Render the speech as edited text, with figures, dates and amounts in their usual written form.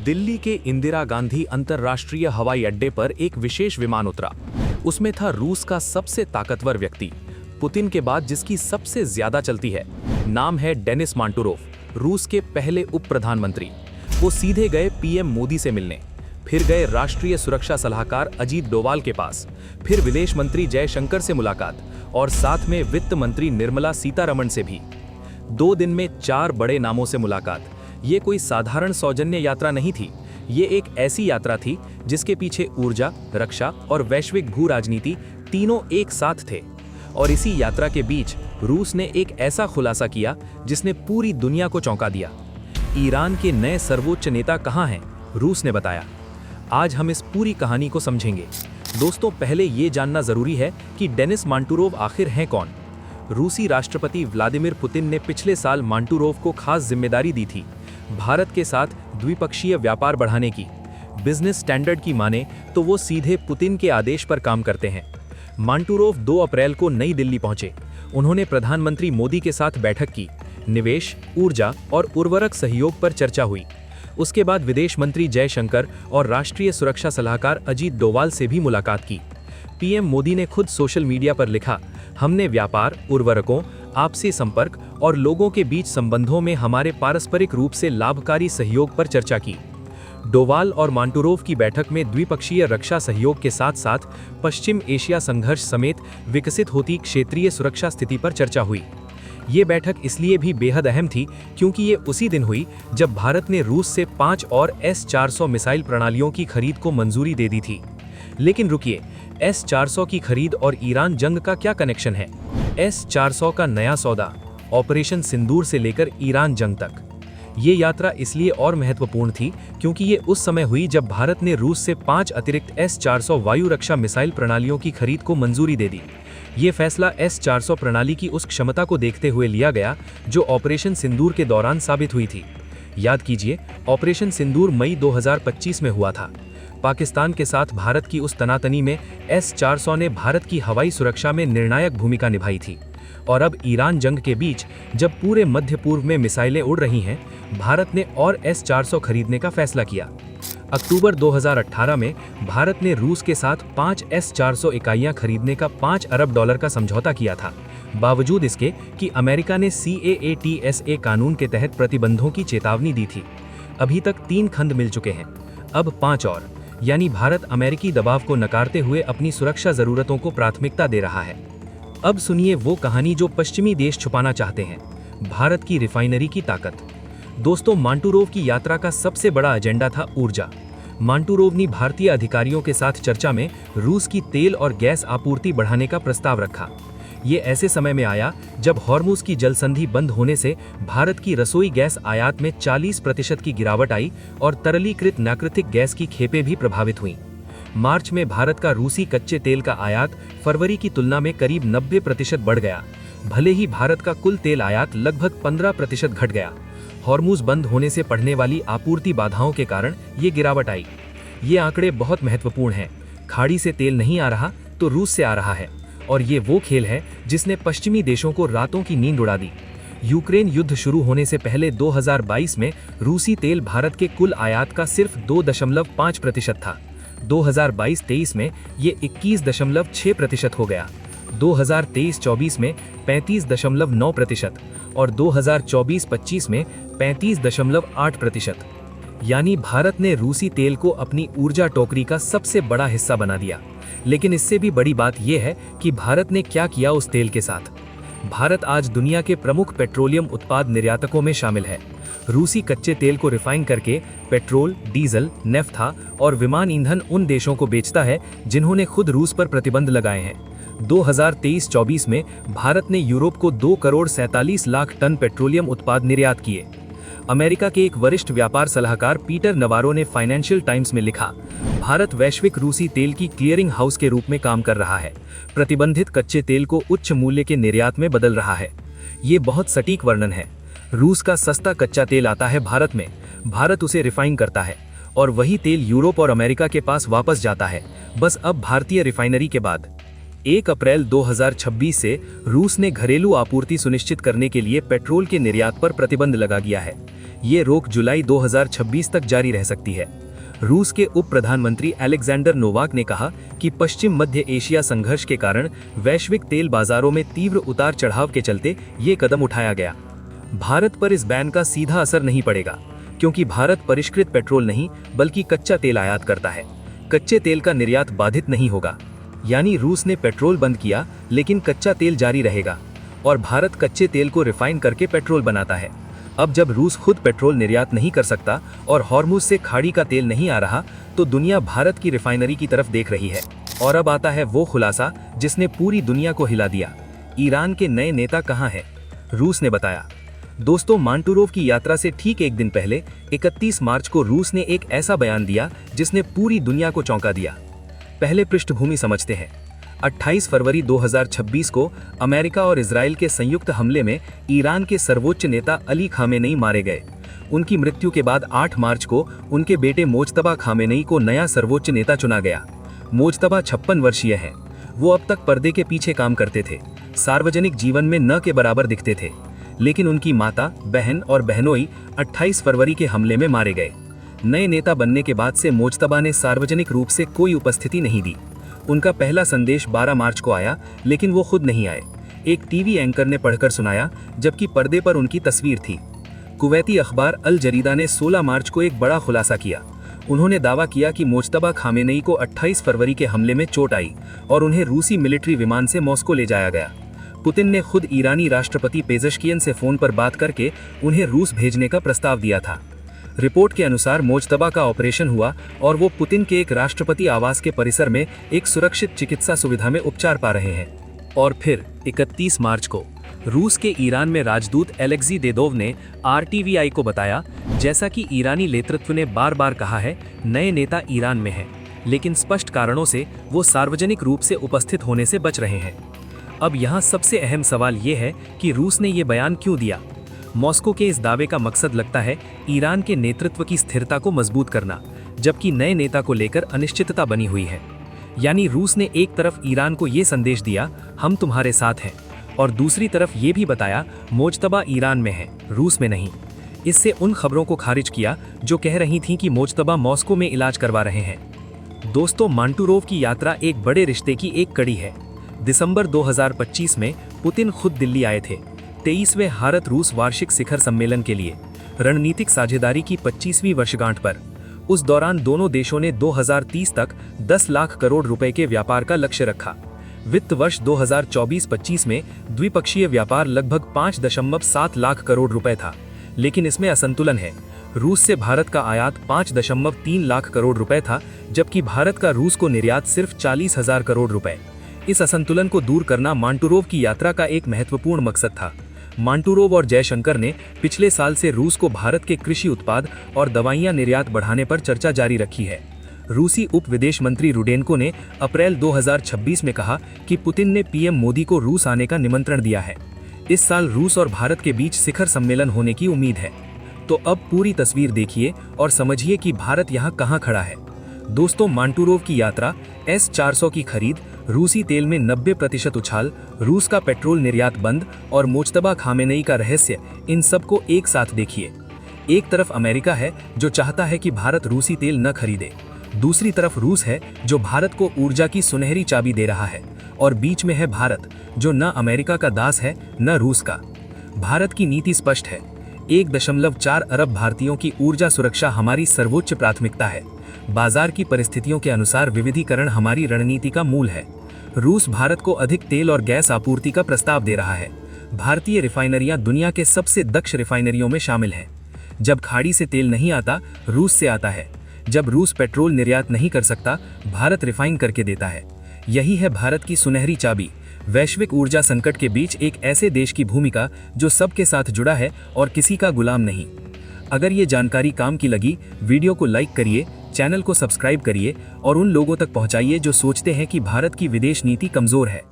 दिल्ली के इंदिरा गांधी अंतर्राष्ट्रीय हवाई अड्डे पर एक विशेष विमान उतरा। उसमें था रूस का सबसे ताकतवर व्यक्ति, पुतिन के बाद जिसकी सबसे ज्यादा चलती है। नाम है डेनिस मांटुरोव, रूस के पहले उप प्रधानमंत्री। वो सीधे गए पीएम मोदी से मिलने, फिर गए राष्ट्रीय सुरक्षा सलाहकार अजीत डोवाल के पास, फिर विदेश मंत्री जयशंकर से मुलाकात और साथ में वित्त मंत्री निर्मला सीतारमण से भी। 2 दिन में 4 बड़े नामों से मुलाकात। ये कोई साधारण सौजन्य यात्रा नहीं थी, ये एक ऐसी यात्रा थी जिसके पीछे ऊर्जा, रक्षा और वैश्विक भू राजनीति तीनों एक साथ थे। और इसी यात्रा के बीच रूस ने एक ऐसा खुलासा किया जिसने पूरी दुनिया को चौंका दिया। ईरान के नए सर्वोच्च नेता कहाँ हैं? रूस ने बताया। आज हम इस पूरी कहानी को समझेंगे। दोस्तों, पहले ये जानना जरूरी है कि डेनिस मांटुरोव आखिर हैं कौन। रूसी राष्ट्रपति व्लादिमीर पुतिन ने पिछले साल मांटुरोव को खास जिम्मेदारी दी थी, भारत के साथ द्विपक्षीय व्यापार बढ़ाने की। बिजनेस स्टैंडर्ड की माने तो वो सीधे पुतिन के आदेश पर काम करते हैं। मांटुरोव 2 अप्रैल को नई दिल्ली पहुंचे। उन्होंने प्रधानमंत्री मोदी के साथ बैठक की। निवेश, ऊर्जा और उर्वरक सहयोग पर चर्चा हुई। उसके बाद विदेश मंत्री जयशंकर और राष्ट्रीय सुरक्षा सलाहकार अजीत डोवाल से भी मुलाकात की। पीएम मोदी ने खुद सोशल मीडिया पर लिखा, हमने व्यापार, उर्वरकों, आपसी संपर्क और लोगों के बीच संबंधों में हमारे पारस्परिक रूप से लाभकारी सहयोग पर चर्चा की। डोवाल और मांटुरोव की बैठक में द्विपक्षीय रक्षा सहयोग के साथ साथ पश्चिम एशिया संघर्ष समेत विकसित होती क्षेत्रीय सुरक्षा स्थिति पर चर्चा हुई। ये बैठक इसलिए भी बेहद अहम थी क्योंकि ये उसी दिन हुई जब भारत ने रूस से 5 और S-400 मिसाइल प्रणालियों की खरीद को मंजूरी दे दी थी। लेकिन रुकिए, S-400 की खरीद और ईरान जंग का क्या कनेक्शन है? S-400 का नया सौदा, ऑपरेशन सिंदूर से लेकर ईरान जंग तक। ये यात्रा इसलिए और महत्वपूर्ण थी क्योंकि ये उस समय हुई जब भारत ने रूस से 5 अतिरिक्त S-400 वायु रक्षा मिसाइल प्रणालियों की खरीद को मंजूरी दे दी। ये फैसला S-400 प्रणाली की उस क्षमता को देखते हुए लिया गया जो ऑपरेशन सिंदूर के दौरान साबित हुई थी। याद कीजिए, ऑपरेशन सिंदूर मई 2025 में हुआ था। पाकिस्तान के साथ भारत की उस तनातनी में S-400 ने भारत की हवाई सुरक्षा में निर्णायक भूमिका निभाई थी। और अब ईरान जंग के बीच जब पूरे मध्य पूर्व में मिसाइलें उड़ रही हैं, भारत ने और S-400 खरीदने का फैसला किया। अक्टूबर 2018 में भारत ने रूस के साथ 5 S-400 इकाइयां खरीदने का $5 अरब का समझौता किया था, बावजूद इसके कि अमेरिका ने CAATSA कानून के तहत प्रतिबंधों की चेतावनी दी थी। अभी तक 3 खंड मिल चुके हैं, अब 5 और, यानी भारत अमेरिकी दबाव को नकारते हुए अपनी सुरक्षा जरूरतों को प्राथमिकता दे रहा है। अब सुनिए वो कहानी जो पश्चिमी देश छुपाना चाहते हैं, भारत की रिफाइनरी की ताकत। दोस्तों, मांटुरोव की यात्रा का सबसे बड़ा एजेंडा था ऊर्जा। मांटुरोव ने भारतीय अधिकारियों के साथ चर्चा में रूस की तेल और गैस आपूर्ति बढ़ाने का प्रस्ताव रखा। ये ऐसे समय में आया जब हॉर्मुज की जलसंधि बंद होने से भारत की रसोई गैस आयात में 40% की गिरावट आई और तरलीकृत नाकृतिक गैस की खेपें भी प्रभावित हुईं। मार्च में भारत का रूसी कच्चे तेल का आयात फरवरी की तुलना में करीब 90% बढ़ गया। भले ही भारत का कुल तेल आयात लगभग 15% घट गया। हॉर्मुज बंद होने से पड़ने वाली आपूर्ति बाधाओं के कारण ये गिरावट आई। ये आंकड़े बहुत महत्वपूर्ण हैं। खाड़ी से तेल नहीं आ रहा तो रूस से आ रहा है, और ये वो खेल है जिसने पश्चिमी देशों को रातों की नींद उड़ा दी। यूक्रेन युद्ध शुरू होने से पहले 2022 में रूसी तेल भारत के कुल आयात का सिर्फ 2.5% था। 2022-23 में ये 21.6% हो गया। 2023-24 में 35.9% और 2024-25 में 35.8%। यानी भारत ने रूसी तेल को अपनी ऊर्जा टोकरी का सबसे बड़ा हिस्सा बना दिया। लेकिन इससे भी बड़ी बात यह है कि भारत ने क्या किया उस तेल के साथ। भारत आज दुनिया के प्रमुख पेट्रोलियम उत्पाद निर्यातकों में शामिल है। रूसी कच्चे तेल को रिफाइन करके पेट्रोल, डीजल, नेफ्था और विमान ईंधन उन देशों को बेचता है जिन्होंने खुद रूस पर प्रतिबंध लगाए हैं। 2023-24 में भारत ने यूरोप को 2 करोड़ 47 लाख टन पेट्रोलियम उत्पाद निर्यात किए। अमेरिका के एक वरिष्ठ व्यापार सलाहकार पीटर नवारो ने फाइनेंशियल टाइम्स में लिखा, भारत वैश्विक रूसी तेल की क्लियरिंग हाउस के रूप में काम कर रहा है, प्रतिबंधित कच्चे तेल को उच्च मूल्य के निर्यात में बदल रहा है। ये बहुत सटीक वर्णन है। रूस का सस्ता कच्चा तेल आता है भारत में, भारत उसे रिफाइन करता है और वही तेल यूरोप और अमेरिका के पास वापस जाता है, बस अब भारतीय रिफाइनरी के बाद। 1 अप्रैल 2026 से रूस ने घरेलू आपूर्ति सुनिश्चित करने के लिए पेट्रोल के निर्यात पर प्रतिबंध लगा दिया है। ये रोक जुलाई 2026 तक जारी रह सकती है। रूस के उप प्रधानमंत्री अलेक्जेंडर नोवाक ने कहा कि पश्चिम मध्य एशिया संघर्ष के कारण वैश्विक तेल बाजारों में तीव्र उतार चढ़ाव के चलते ये कदम उठाया गया। भारत पर इस बैन का सीधा असर नहीं पड़ेगा, क्योंकि भारत परिष्कृत पेट्रोल नहीं बल्कि कच्चा तेल आयात करता है। कच्चे तेल का निर्यात बाधित नहीं होगा। यानी रूस ने पेट्रोल बंद किया लेकिन कच्चा तेल जारी रहेगा, और भारत कच्चे तेल को रिफाइन करके पेट्रोल बनाता है। अब जब रूस खुद पेट्रोल निर्यात नहीं कर सकता और हॉर्मुज से खाड़ी का तेल नहीं आ रहा, तो दुनिया भारत की रिफाइनरी की तरफ देख रही है। और अब आता है वो खुलासा जिसने पूरी दुनिया को हिला दिया। ईरान के नए नेता कहाँ हैं? रूस ने बताया। दोस्तों, मांटुरोव की यात्रा से ठीक एक दिन पहले 31 मार्च को रूस ने एक ऐसा बयान दिया जिसने पूरी दुनिया को चौंका दिया। पहले पृष्ठभूमि समझते हैं। 28 फरवरी 2026 को अमेरिका और इजराइल के संयुक्त हमले में ईरान के सर्वोच्च नेता अली खामेनेई मारे गए। उनकी मृत्यु के बाद 8 मार्च को उनके बेटे मोज्तबा खामेनेई को नया सर्वोच्च नेता चुना गया। मोज्तबा 56 वर्षीय हैं। वो अब तक पर्दे के पीछे काम करते थे, सार्वजनिक जीवन में न के बराबर दिखते थे। लेकिन उनकी माता, बहन और बहनोई 28 फरवरी के हमले में मारे गए। नए नेता बनने के बाद से मोज्तबा ने सार्वजनिक रूप से कोई उपस्थिति नहीं दी। उनका पहला संदेश 12 मार्च को आया, लेकिन वो खुद नहीं आए। एक टीवी एंकर ने पढ़कर सुनाया, जबकि पर्दे पर उनकी तस्वीर थी। कुवैती अखबार अल जरीदा ने 16 मार्च को एक बड़ा खुलासा किया। उन्होंने दावा किया कि मोज्तबा खामेनेई को 28 फरवरी के हमले में चोट आई और उन्हें रूसी मिलिट्री विमान से मॉस्को ले जाया गया। पुतिन ने खुद ईरानी राष्ट्रपति पेजेश्कियन से फोन पर बात करके उन्हें रूस भेजने का प्रस्ताव दिया था। रिपोर्ट के अनुसार मोज्तबा का ऑपरेशन हुआ और वो पुतिन के एक राष्ट्रपति आवास के परिसर में एक सुरक्षित चिकित्सा सुविधा में उपचार पा रहे हैं। और फिर 31 मार्च को रूस के ईरान में राजदूत एलेक्सी देदोव ने RTVI को बताया, जैसा कि ईरानी नेतृत्व ने बार बार कहा है, नए नेता ईरान में हैं, लेकिन स्पष्ट कारणों से वो सार्वजनिक रूप से उपस्थित होने से बच रहे हैं। अब यहाँ सबसे अहम सवाल ये है कि रूस ने ये बयान क्यों दिया। मॉस्को के इस दावे का मकसद लगता है ईरान के नेतृत्व की स्थिरता को मजबूत करना, जबकि नए नेता को लेकर अनिश्चितता बनी हुई है। यानी रूस ने एक तरफ ईरान को ये संदेश दिया, हम तुम्हारे साथ हैं, और दूसरी तरफ ये भी बताया, मोज्तबा ईरान में है, रूस में नहीं। इससे उन खबरों को खारिज किया जो कह रही थीं कि मोज्तबा मॉस्को में इलाज करवा रहे हैं। दोस्तों, मांटुरोव की यात्रा एक बड़े रिश्ते की एक कड़ी है। दिसंबर 2025 में पुतिन खुद दिल्ली आए थे, 23वें भारत रूस वार्षिक शिखर सम्मेलन के लिए, रणनीतिक साझेदारी की 25वीं वर्षगांठ पर। उस दौरान दोनों देशों ने 2030 तक 10 लाख करोड़ रुपए के व्यापार का लक्ष्य रखा। वित्त वर्ष 2024-25 में द्विपक्षीय व्यापार लगभग 5.7 लाख करोड़ रुपए था, लेकिन इसमें असंतुलन है। रूस से भारत का आयात 5.3 लाख करोड़ रुपए था, जबकि भारत का रूस को निर्यात सिर्फ 40,000 करोड़ रुपए। इस असंतुलन को दूर करना मांटुरोव की यात्रा का एक महत्वपूर्ण मकसद था। मांटुरोव और जयशंकर ने पिछले साल से रूस को भारत के कृषि उत्पाद और दवाइयां निर्यात बढ़ाने पर चर्चा जारी रखी है। रूसी उप विदेश मंत्री रुडेनको ने अप्रैल 2026 में कहा कि पुतिन ने पीएम मोदी को रूस आने का निमंत्रण दिया है। इस साल रूस और भारत के बीच शिखर सम्मेलन होने की उम्मीद है। तो अब पूरी तस्वीर देखिए और समझिए कि भारत यहाँ कहाँ खड़ा है। दोस्तों, मांटुरोव की यात्रा, S-400 की खरीद, रूसी तेल में 90% उछाल, रूस का पेट्रोल निर्यात बंद और मोज्तबा खामेनेई का रहस्य, इन सब को एक साथ देखिए। एक तरफ अमेरिका है जो चाहता है कि भारत रूसी तेल न खरीदे, दूसरी तरफ रूस है जो भारत को ऊर्जा की सुनहरी चाबी दे रहा है, और बीच में है भारत जो न अमेरिका का दास है न रूस का। भारत की नीति स्पष्ट है, 1.4 अरब भारतीयों की ऊर्जा सुरक्षा हमारी सर्वोच्च प्राथमिकता है। बाजार की परिस्थितियों के अनुसार विविधीकरण हमारी रणनीति का मूल है। रूस भारत को अधिक तेल और गैस आपूर्ति का प्रस्ताव दे रहा है। भारतीय रिफाइनरियां दुनिया के सबसे दक्ष रिफाइनरियों में शामिल हैं। जब खाड़ी से तेल नहीं आता, रूस से आता है। जब रूस पेट्रोल निर्यात नहीं कर सकता, भारत रिफाइन करके देता है। यही है भारत की सुनहरी चाबी, वैश्विक ऊर्जा संकट के बीच एक ऐसे देश की भूमिका जो सबके साथ जुड़ा है और किसी का गुलाम नहीं। अगर ये जानकारी काम की लगी, वीडियो को लाइक करिए, चैनल को सब्सक्राइब करिए और उन लोगों तक पहुंचाइए जो सोचते हैं कि भारत की विदेश नीति कमजोर है।